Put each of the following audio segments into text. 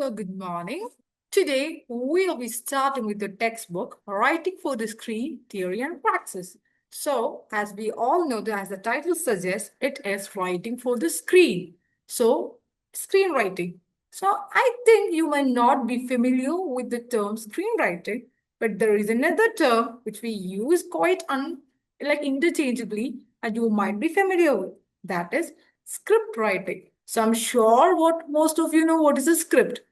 So, good morning. Today, we'll be starting with the textbook Writing for the Screen Theory and Praxis. So, as we all know, as the title suggests, it is writing for the screen. So, screenwriting. So, I think you might not be familiar with the term screenwriting, but there is another term which we use quite like interchangeably, and you might be familiar with. That is script writing. So I'm sure what most of you know what is a script.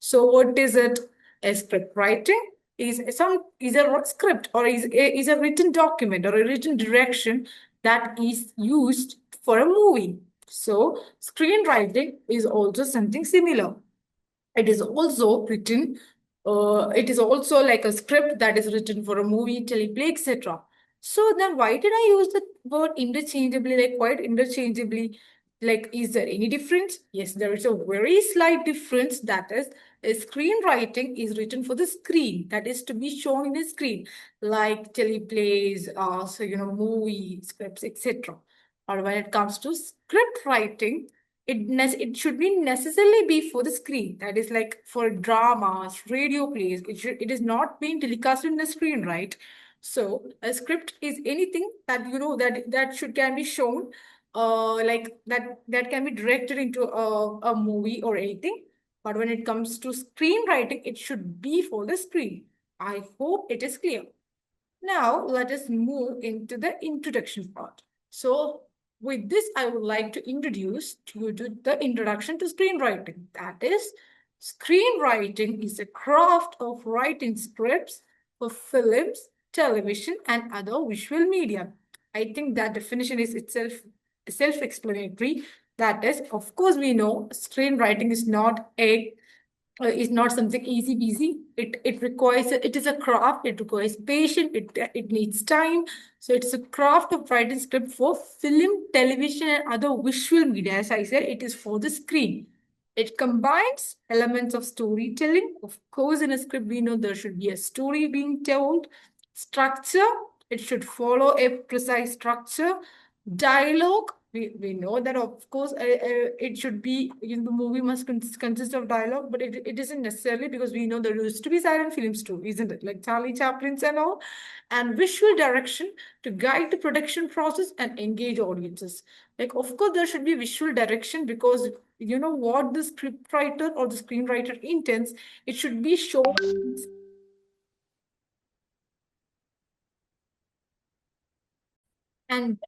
So what is it? A script writing is a script or is a written document or a written direction that is used for a movie. So screenwriting is also something similar. It is also written, it is also like a script that is written for a movie, teleplay, etc. So then why did I use the word interchangeably, like quite interchangeably? Like, is there any difference? Yes, there is a very slight difference. That is, a screenwriting is written for the screen, that is to be shown in a screen, like teleplays, movie scripts, etc. Or when it comes to script writing, it should be necessarily be for the screen. That is like for dramas, radio plays. It is not being telecasted in the screen, right? So a script is anything that that should can be shown, like that can be directed into a movie or anything. But when it comes to screenwriting, it should be for the screen. I hope it is clear. Now, let us move into the introduction part. So, with this, I would like to introduce to you to the introduction to screenwriting. That is, screenwriting is a craft of writing scripts for films, television, and other visual media. I think that definition is itself self-explanatory. That is, of course, we know screenwriting is not something easy peasy. It requires it is a craft. It requires patience. It needs time. So it's a craft of writing script for film, television, and other visual media. As I said, it is for the screen. It combines elements of storytelling. Of course, in a script, we know there should be a story being told. Structure, it should follow a precise structure. Dialogue, we know that of course it should be, the movie must consist of dialogue, but it isn't necessarily, because we know there used to be silent films too, isn't it? Like Charlie Chaplin's and all. And visual direction to guide the production process and engage audiences. Like, of course, there should be visual direction, because you know what the scriptwriter or the screenwriter intends, it should be shown. And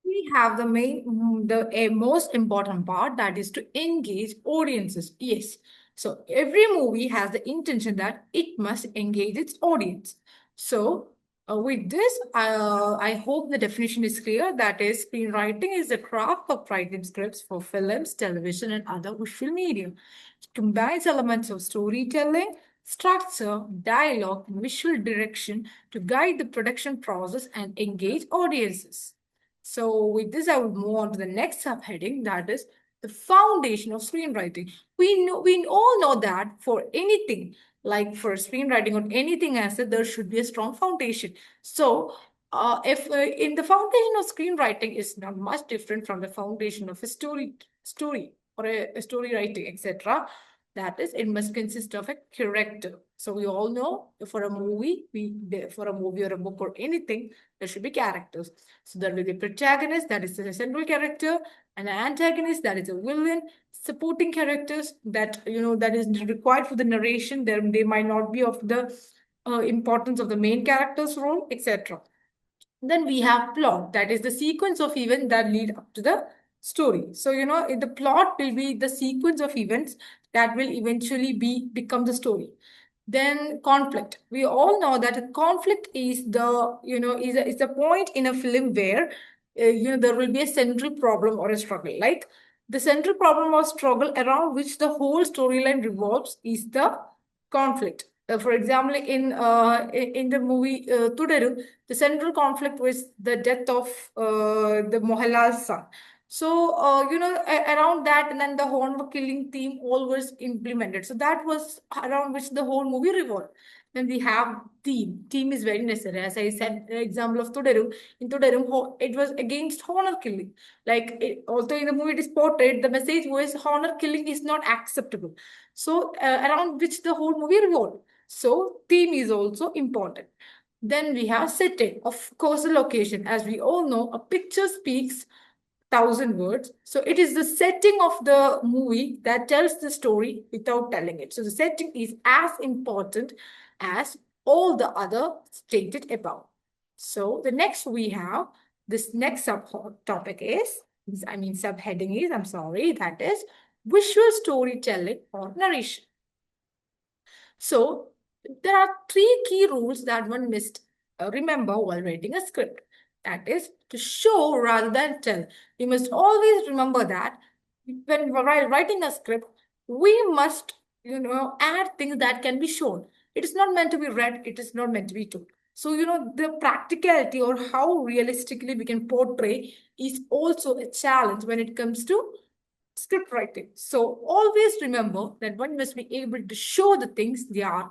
we have the most important part, that is to engage audiences. Yes. So every movie has the intention that it must engage its audience. So with this, I hope the definition is clear. That is, screenwriting is the craft of writing scripts for films, television, and other visual media. It combines elements of storytelling, structure, dialogue, and visual direction to guide the production process and engage audiences. So with this, I will move on to the next subheading, that is the foundation of screenwriting. We all know that for anything, like for screenwriting or anything as that, there should be a strong foundation. So if in the foundation of screenwriting is not much different from the foundation of a story or a story writing, etc. That is, it must consist of a character. So we all know for a movie, for a movie or a book or anything, there should be characters. So there will be a protagonist, that is the central character, an antagonist, that is a villain, supporting characters that that is required for the narration. They might not be of the importance of the main character's role, etc. Then we have plot, that is the sequence of events that lead up to the story. So the plot will be the sequence of events that will eventually become the story. Then conflict, we all know that a conflict is the is a point in a film where there will be a central problem or a struggle, like the central problem or struggle around which the whole storyline revolves is the conflict. For example, in the movie Tudaru, the central conflict was the death of the Mohanlal's son. So, around that, and then the Hornbook killing theme all was implemented. So that was around which the whole movie revolved. Then we have theme. Theme is very necessary. As I said, the example of Tudarum. In Tudarum, it was against honor killing. Like, although in the movie it is portrayed, the message was honor killing is not acceptable. So, around which the whole movie revolved. So, theme is also important. Then we have setting. Of course, the location. As we all know, a picture speaks thousand words. So it is the setting of the movie that tells the story without telling it. So the setting is as important as all the other stated above. So the next we have, this next subtopic is, subheading is, I'm sorry, that is visual storytelling or narration. So there are three key rules that one must remember while writing a script. That is to show rather than tell. You must always remember that while writing a script, we must, add things that can be shown. It is not meant to be read. It is not meant to be told. So, the practicality or how realistically we can portray is also a challenge when it comes to script writing. So always remember that one must be able to show the things they are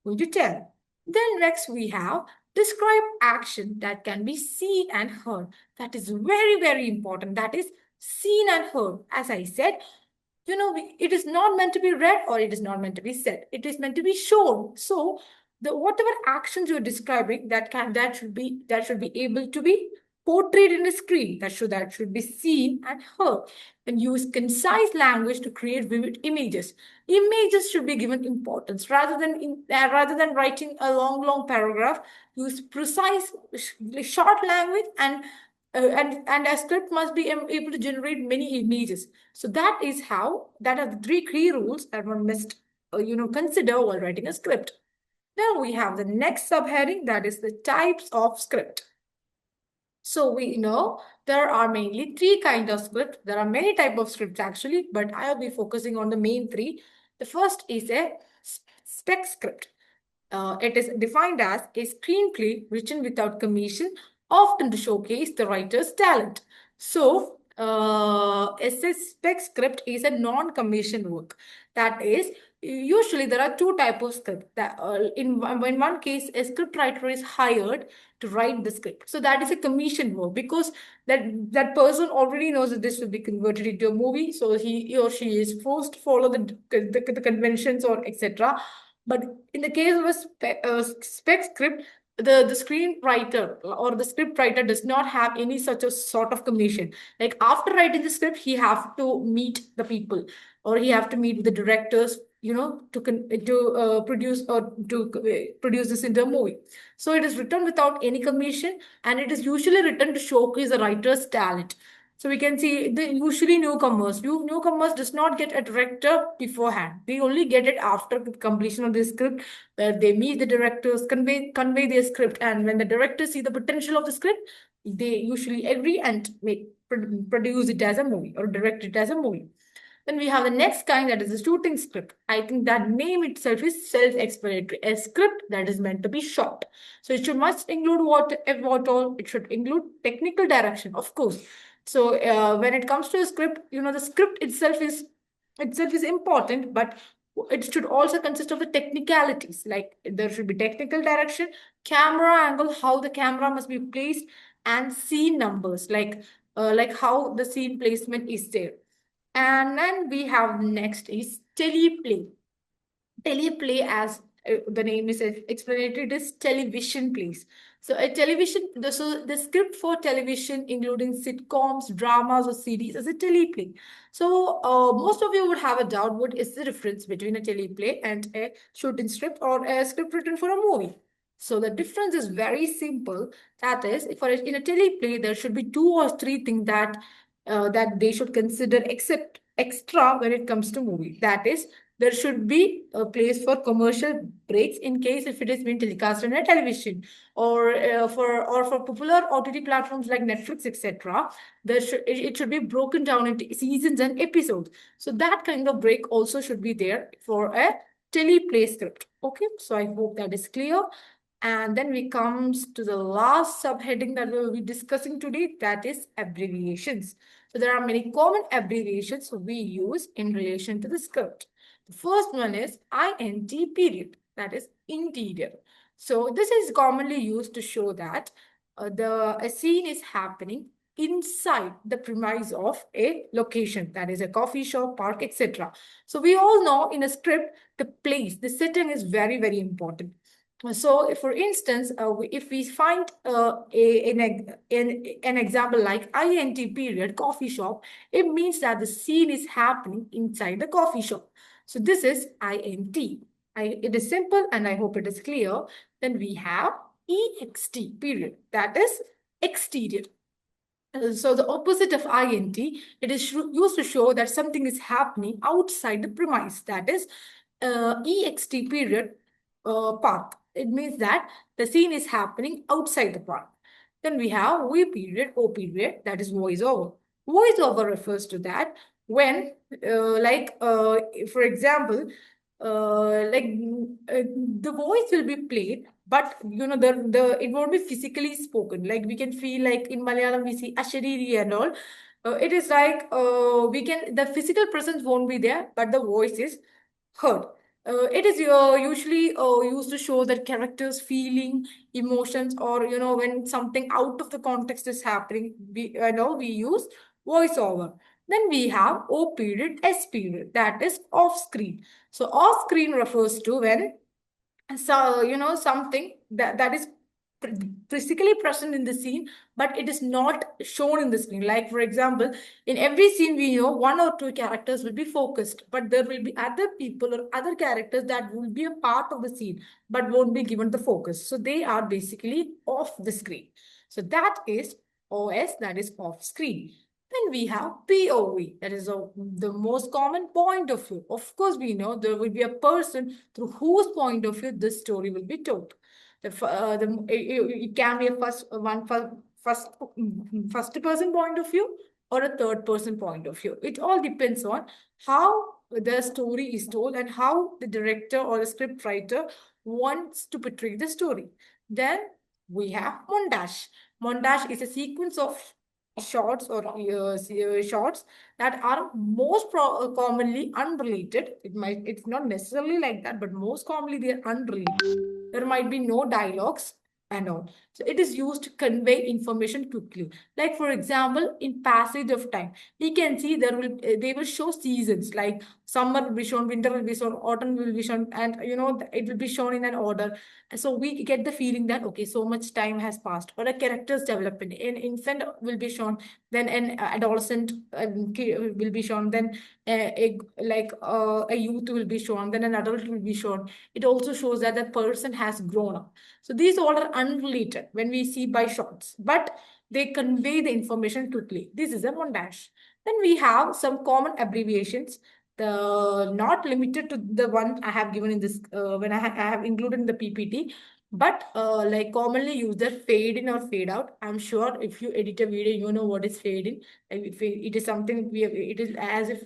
going to tell. Then next we have describe action that can be seen and heard. That is very, very important. That is seen and heard. As I said, it is not meant to be read or it is not meant to be said. It is meant to be shown. So the whatever actions you're describing that should be able to be portrayed in a screen. That should be seen and heard. And use concise language to create vivid images. Images should be given importance rather than writing a long paragraph. Use precise, short language and a script must be able to generate many images. So that are the three key rules that one must consider while writing a script. Now we have the next subheading, that is the types of script. So we know there are mainly three kinds of script. There are many types of scripts actually, but I'll be focusing on the main three. The first is a spec script. It is defined as a screenplay written without commission, often to showcase the writer's talent. So, a spec script is a non-commissioned work. That is, usually there are two types of script. In one case, a script writer is hired to write the script. So that is a commissioned work because that person already knows that this will be converted into a movie. So he or she is forced to follow the conventions or etc. But in the case of a spec script, the screenwriter or the script writer does not have any such a sort of commission. Like after writing the script, he have to meet the people or he have to meet the directors, to produce or to produce this into a movie. So it is written without any commission, and it is usually written to showcase the writer's talent. So we can see the usually newcomers does not get a director beforehand. They only get it after the completion of the script, where they meet the directors, convey their script, and when the directors see the potential of the script, they usually agree and produce it as a movie or direct it as a movie. Then we have the next kind, that is the shooting script. I think that name itself is self-explanatory. A script that is meant to be shot. So it must include what all. It should include technical direction, of course. So when it comes to a script, the script itself is important, but it should also consist of the technicalities. Like there should be technical direction, camera angle, how the camera must be placed, and scene numbers, like how the scene placement is there. And then we have next is teleplay. Teleplay, as the name is explanatory, it is television plays. So the script for television, including sitcoms, dramas, or series, is a teleplay. So most of you would have a doubt what is the difference between a teleplay and a shooting script or a script written for a movie. So the difference is very simple. That is, in a teleplay, there should be two or three things that they should consider except extra when it comes to movie. That is, there should be a place for commercial breaks in case if it is being telecast on a television or for popular OTT platforms like Netflix, etc. It should be broken down into seasons and episodes. So that kind of break also should be there for a teleplay script. Okay, so I hope that is clear. And then we comes to the last subheading that we will be discussing today, that is abbreviations. So there are many common abbreviations we use in relation to the script. The first one is INT period. That is interior. So this is commonly used to show that a scene is happening inside the premise of a location, that is a coffee shop, park, etc. So we all know in a script, the place, the setting is very, very important. So, for instance, if we find an example like INT period coffee shop, it means that the scene is happening inside the coffee shop. So this is INT. It is simple and I hope it is clear. Then we have EXT period, that is exterior. So the opposite of INT, it is used to show that something is happening outside the premise. That is EXT period park. It means that the scene is happening outside the park. Then we have V period, O period, that is voiceover. Voiceover refers to that when, for example, the voice will be played, but the it won't be physically spoken. Like we can feel like in Malayalam we see ashariri and all. It is like we can the physical presence won't be there, but the voice is heard. It is usually used to show that characters feeling emotions, or when something out of the context is happening, we use voiceover. Then we have O period, S period, that is off screen. So off screen refers to when something that is physically present in the scene, but it is not shown in the screen. Like for example, in every scene we know one or two characters will be focused, but there will be other people or other characters that will be a part of the scene but won't be given the focus, so they are basically off the screen. So that is OS, that is off screen. Then we have POV, that is the most common point of view. Of course, we know there will be a person through whose point of view this story will be told. It can be a first person point of view or a third person point of view. It all depends on how the story is told and how the director or the script writer wants to portray the story. Then we have montage. Montage is a sequence of shots or shots that are commonly unrelated. It's not necessarily like that, but most commonly they are unrelated. There might be no dialogues and all. So it is used to convey information quickly. Like for example, in passage of time, we can see they will show seasons, like summer will be shown, winter will be shown, autumn will be shown, and it will be shown in an order. So we get the feeling that okay, so much time has passed, or a character's development. An infant will be shown, then an adolescent will be shown, then a youth will be shown, then an adult will be shown. It also shows that the person has grown up. So these all are unrelated when we see by shots, but they convey the information quickly. This is a montage. Then we have some common abbreviations, the not limited to the one I have given in this when I have included in the PPT, but like commonly used are fade in or fade out. I'm sure if you edit a video, you know what is fade in. It is something it is as if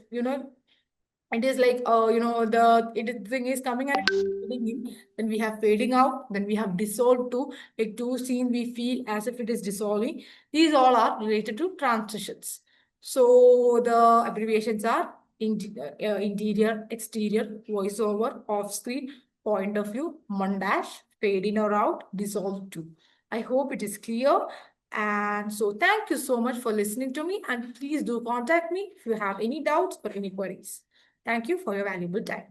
it is like the thing is coming and fading in. Then we have fading out, then we have dissolved to, like two scenes we feel as if it is dissolving. These all are related to transitions. So the abbreviations are interior, exterior, voiceover, off screen, point of view, montage, fade in or out, dissolve to. I hope it is clear. And so thank you so much for listening to me, and please do contact me if you have any doubts or any queries. Thank you for your valuable time.